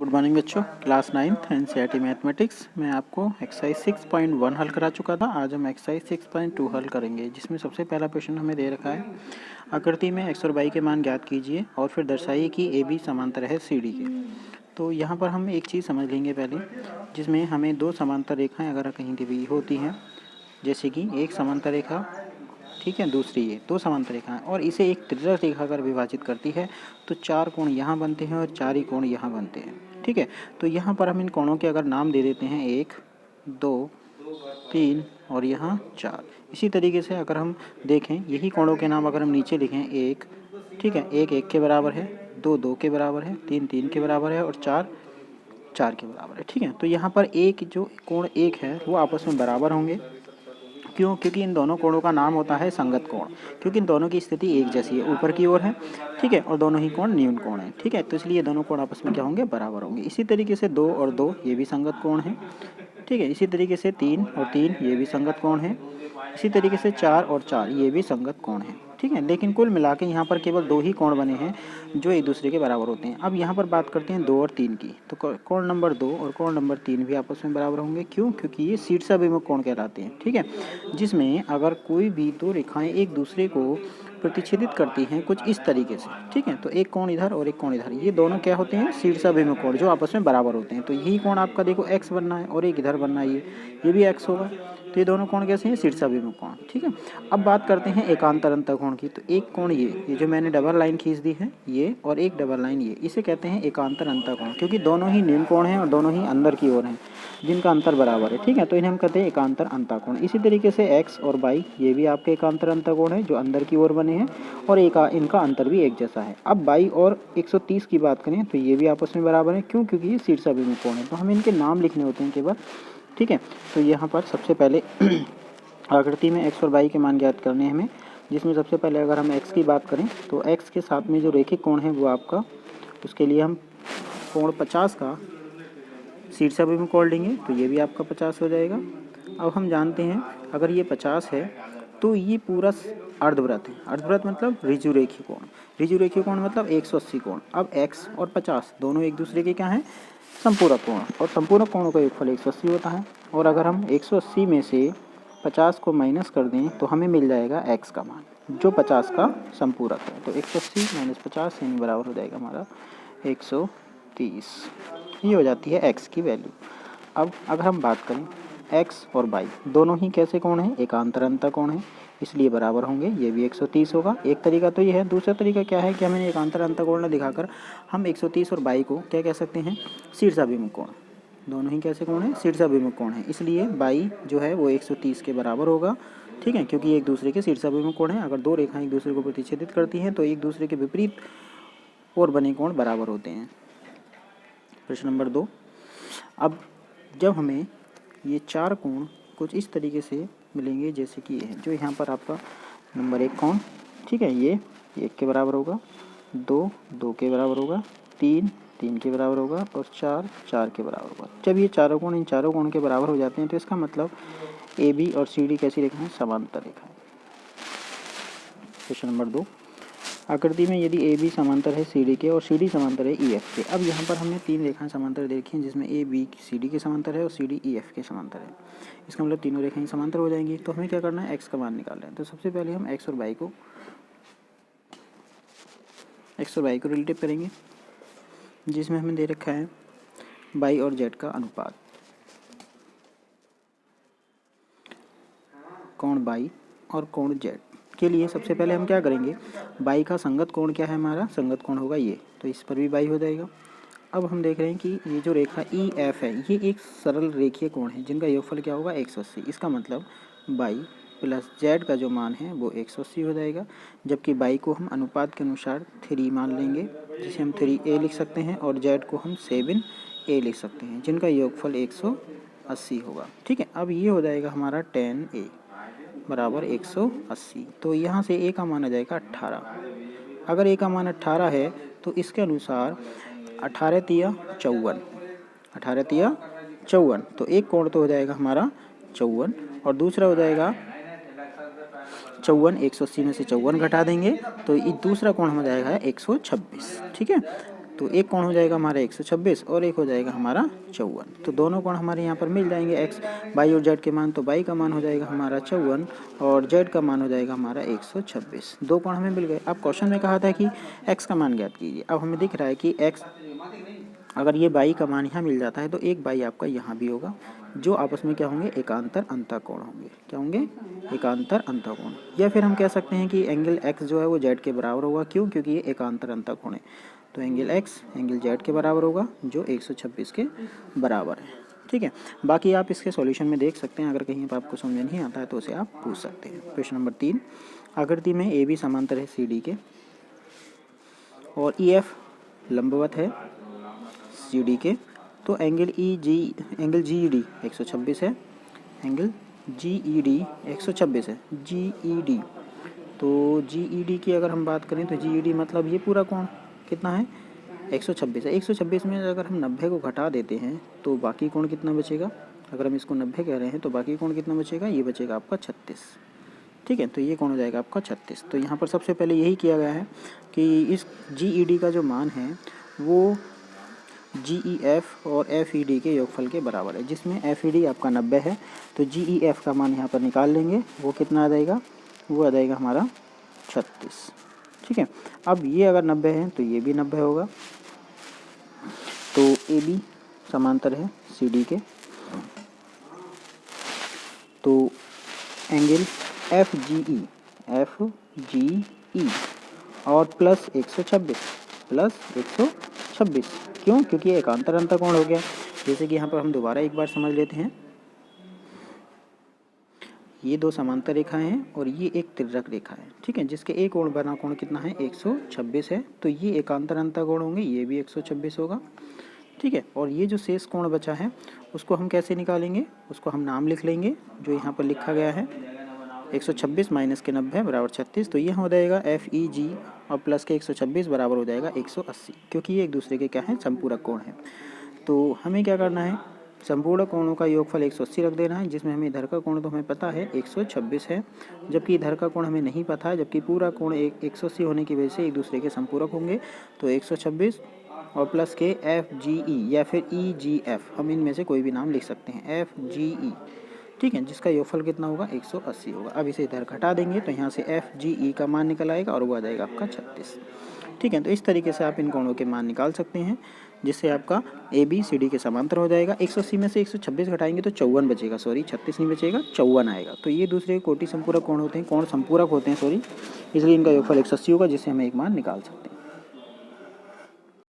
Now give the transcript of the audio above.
Good morning बच्चों, class 9th NCERT mathematics में आपको एक्सरसाइज 6.1 हल करा चुका था। आज हम एक्सरसाइज 6.2 हल करेंगे, जिसमें सबसे पहला क्वेश्चन हमें दे रखा है, आकृति में x और y के मान ज्ञात कीजिए और फिर दर्शाइए कि ए बी समांतर है सी डी के। तो यहाँ पर हम एक चीज़ समझ लेंगे पहले, जिसमें हमें दो समांतर रेखाएँ अगर कहीं दी होती हैं, जैसे कि एक समांतर रेखा, ठीक है, दूसरी ये दो समांतर रेखा है और इसे एक त्रिज्यक रेखा अगर विभाजित करती है तो चार कोण यहाँ बनते हैं और चार ही कोण यहाँ बनते हैं। ठीक है, तो यहाँ पर हम इन कोणों के अगर नाम दे देते हैं 1, 2, 3 और यहाँ 4। इसी तरीके से अगर हम देखें यही कोणों के नाम अगर हम नीचे लिखें 1, ठीक है, 1 1 के बराबर है, 2 2 के बराबर है, 3 3 के बराबर है और 4 4 के बराबर है। ठीक है, तो यहाँ पर एक जो कोण 1 है वो आपस में बराबर होंगे। क्यों? क्योंकि इन दोनों कोणों का नाम होता है संगत कोण, क्योंकि इन दोनों की स्थिति एक जैसी है, ऊपर की ओर है, ठीक है, और दोनों ही कोण न्यून कोण है। ठीक है, तो इसलिए दोनों कोण आपस में क्या होंगे? बराबर होंगे। इसी तरीके से 2 और 2 ये भी संगत कोण है। ठीक है, इसी तरीके से 3 और 3 ये भी संगत कोण है। इसी तरीके से 4 और 4 ये भी संगत कोण है। ठीक है, लेकिन कुल मिला के यहाँ पर केवल दो ही कोण बने हैं जो एक दूसरे के बराबर होते हैं। अब यहाँ पर बात करते हैं 2 और 3 की, तो कोण नंबर 2 और कोण नंबर 3 भी आपस में बराबर होंगे। क्यों? क्योंकि ये शीर्षाभिमुख कोण कहलाते हैं। ठीक है, जिसमें अगर कोई भी दो रेखाएं एक दूसरे को प्रतिच्छेदित करती हैं कुछ इस तरीके से, ठीक है, तो एक कोण इधर और एक कोण इधर, ये दोनों क्या होते हैं? शीर्षाभिमुख कोण, जो आपस में बराबर होते हैं। तो यही कोण आपका देखो x बनना है और एक इधर बनना है, ये भी x होगा। तो ये दोनों कोण कैसे हैं? शीर्षाभिमुख कोण। ठीक है, अब बात करते हैं एकांतर अंतःकोण की। तो एक कोण ये जो मैंने डबल लाइन खींच दी है ये, और एक डबल लाइन ये, इसे कहते हैं एकांतर अंतःकोण, क्योंकि दोनों ही न्यून कोण हैं और दोनों ही अंदर की ओर हैं, जिनका अंतर बराबर है। ठीक है, तो इन्हें हम कहते हैं एकांतर अंतःकोण। इसी तरीके से x और y ये भी आपके एकांतर अंतःकोण है, जो अंदर की ओर बने हैं और इनका अंतर भी एक जैसा है। अब 22 और 130 की बात करें तो ये भी आपस में बराबर है। क्यों? क्योंकि ये शीर्षाभिमुख कोण है, तो हमें इनके नाम लिखने होते हैं केवल। ठीक है, तो यहाँ पर सबसे पहले आकृति में x और y के मान ज्ञात करने हैं हमें, जिसमें सबसे पहले अगर हम x की बात करें तो x के साथ में जो रेखिक कोण है वो आपका, उसके लिए हम कोण 50 का शीर्षाभिमुख कोण लेंगे, तो ये भी आपका 50 हो जाएगा। अब हम जानते हैं अगर ये 50 है तो ये पूरा अर्धवृत्त है। अर्धवृत्त मतलब ऋजुरेखीय कोण, ऋजुरेखीय कोण मतलब 180 कोण। अब x और 50 दोनों एक दूसरे के क्या हैं? संपूरक कोण, और संपूरक कोणों का योगफल 180 होता है। और अगर हम 180 में से 50 को माइनस कर दें तो हमें मिल जाएगा x का मान, जो 50 का संपूरक है। तो 180 माइनस 50 यानी बराबर हो जाएगा हमारा 130। ये हो जाती है x की वैल्यू। अब अगर हम बात करें x और y दोनों ही कैसे कोण हैं? एकांतर अंतःकोण है, इसलिए बराबर होंगे। ये भी 130 होगा। एक तरीका तो ये है। दूसरा तरीका क्या है कि हमें एकांतर अंतःकोण दिखाकर हम 130 और y को क्या कह सकते हैं? शीर्षाभिमुख कोण। दोनों ही कैसे कोण है? शीर्षाभिमुख कोण है, इसलिए y जो है वो 130 के बराबर होगा। ठीक है, क्योंकि एक दूसरे के शीर्षाभिमुख कोण है। अगर दो रेखाएं एक दूसरे को प्रतिच्छेदित करती हैं तो एक दूसरे के विपरीत और बने कोण बराबर होते हैं। प्रश्न नंबर 2, अब जब हमें ये चार कोण कुछ इस तरीके से मिलेंगे जैसे कि ये है, जो यहाँ पर आपका नंबर 1 कोण, ठीक है, ये 1 के बराबर होगा, 2 2 के बराबर होगा, 3 3 के बराबर होगा और 4 4 के बराबर होगा। जब ये चारों कोण इन चारों कोण के बराबर हो जाते हैं तो इसका मतलब ए बी और सी डी कैसी रेखा है? समांतर रेखा है। क्वेश्चन नंबर 2, आकृति में यदि ए बी समांतर है सी डी के और सी डी समांतर है ई एफ के। अब यहाँ पर हमने तीन रेखाएं समांतर देखी हैं, जिसमें ए बी सी डी के समांतर है और सी डी ई एफ के समांतर है। इसका मतलब तीनों रेखाएं समांतर हो जाएंगी। तो हमें क्या करना है? एक्स का मान निकालना है। तो सबसे पहले हम एक्स और वाई को रिलेटिव करेंगे, जिसमें हमें दे रखा है वाई और जेड का अनुपात। कोण वाई और कोण जेड के लिए सबसे पहले हम क्या करेंगे? बाई का संगत कोण क्या है? हमारा संगत कोण होगा ये, तो इस पर भी बाई हो जाएगा। अब हम देख रहे हैं कि ये जो रेखा ई एफ है ये एक सरल रेखीय कोण है, जिनका योगफल क्या होगा? 180। इसका मतलब बाई प्लस जेड का जो मान है वो 180 हो जाएगा, जबकि बाई को हम अनुपात के अनुसार 3 मान लेंगे, जिसे हम 3a लिख सकते हैं, और जेड को हम 7a लिख सकते हैं, जिनका योगफल 180 होगा। ठीक है, अब ये हो जाएगा हमारा 10a बराबर 180। तो यहाँ से a का मान आ जाएगा 18। अगर a का मान 18 है तो इसके अनुसार 18 तिया 54, 18 तिया 54, तो एक कोण तो हो जाएगा हमारा 54 और दूसरा हो जाएगा 54। 180 में से 54 घटा देंगे तो दूसरा कोण हो जाएगा 126। ठीक है, तो एक कोण हो जाएगा हमारा 126 और एक हो जाएगा हमारा 54। तो दोनों कोण हमारे यहाँ पर मिल जाएंगे, एक्स वाई और जेड के मान। तो वाई का मान हो जाएगा हमारा 54 और जेड का मान हो जाएगा हमारा 126। दो कोण हमें मिल गए। अब क्वेश्चन में कहा था कि एक्स का मान ज्ञात कीजिए। अब हमें दिख रहा है कि एक्स, अगर ये बाई का मान यहाँ मिल जाता है तो एक बाई आपका यहाँ भी होगा, जो आपस में क्या होंगे, एकांतर अंतःकोण होंगे। क्या होंगे? एकांतर अंतःकोण। या फिर हम कह सकते हैं कि एंगल एक्स जो है वो जेड के बराबर होगा। क्यों? क्योंकि ये एकांतर अंतःकोण है। तो एंगल एक्स एंगल जेड के बराबर होगा, जो 126 के बराबर है। ठीक है, बाकी आप इसके सॉल्यूशन में देख सकते हैं। अगर कहीं पर आपको समझ नहीं आता है तो उसे आप पूछ सकते हैं। क्वेश्चन नंबर 3, आकृति में ए बी समांतर है सी डी के और ई एफ लंबवत है सी डी के, तो एंगल जी ई डी 126 है। एंगल जी ई डी 126 है। जी ई डी, तो जी ई डी की अगर हम बात करें तो जी ई डी मतलब ये पूरा कोण कितना है, 126 है। 126 में अगर हम 90 को घटा देते हैं तो बाकी कोण कितना बचेगा? अगर हम इसको 90 कह रहे हैं तो बाकी कोण कितना बचेगा? ये बचेगा आपका 36। ठीक है, तो ये कोण हो जाएगा आपका 36। तो यहाँ पर सबसे पहले यही किया गया है कि इस जी ई डी का जो मान है वो जी ई एफ और एफ ई डी के योगफल के बराबर है, जिसमें एफ ई डी आपका 90 है। तो जी ई एफ का मान यहाँ पर निकाल लेंगे, वो कितना आ जाएगा? वो आ जाएगा हमारा 36। ठीक है, अब ये अगर 90 है तो ये भी 90 होगा। तो ए बी समांतर है सी डी के, तो एंगल एफ जी ई और प्लस 126 क्यों? क्योंकि ये एकांतर अंतःकोण हो गया। जैसे कि यहाँ पर हम दोबारा एक बार समझ लेते हैं, ये दो समांतर रेखाएं हैं और ये एक तिर्यक रेखा है। ठीक है, जिसके एक कोण बना कोण कितना है? 126 है। तो ये एकांतर अंतःकोण होंगे, ये भी 126 होगा। ठीक है, और ये जो शेष कोण बचा है उसको हम कैसे निकालेंगे? उसको हम नाम लिख लेंगे जो यहाँ पर लिखा गया है, 126 माइनस के 90 बराबर 36। तो ये हो जाएगा एफ ई जी और प्लस के 126 बराबर हो जाएगा 180, क्योंकि ये एक दूसरे के क्या है? संपूरक कोण है। तो हमें क्या करना है? संपूर्ण कोणों का योगफल 180 रख देना है, जिसमें हमें इधर का कोण तो हमें पता है 126 है, जबकि इधर का कोण हमें नहीं पता है, जबकि पूरा कोण 180 होने की वजह से एक दूसरे के संपूरक होंगे। तो 126 और प्लस के एफ जी ई या फिर ई जी एफ, हम इनमें से कोई भी नाम लिख सकते हैं, एफ जी ई। ठीक है, जिसका योगफल कितना होगा? 180 होगा। अब इसे इधर घटा देंगे तो यहाँ से एफ जी ई का मान निकल आएगा और वो आ जाएगा आपका 36। ठीक है, तो इस तरीके से आप इन कोणों के मान निकाल सकते हैं, जिससे आपका ए बी सी डी के समांतर हो जाएगा। 180 में से 126 घटाएंगे तो 54 बचेगा, 36 नहीं बचेगा, 54 आएगा। तो ये दूसरे कोटि संपूरक कोण होते हैं, कोण संपूरक होते हैं, इसलिए इनका योगफल 180 होगा, जिससे हम एक मान निकाल सकते हैं।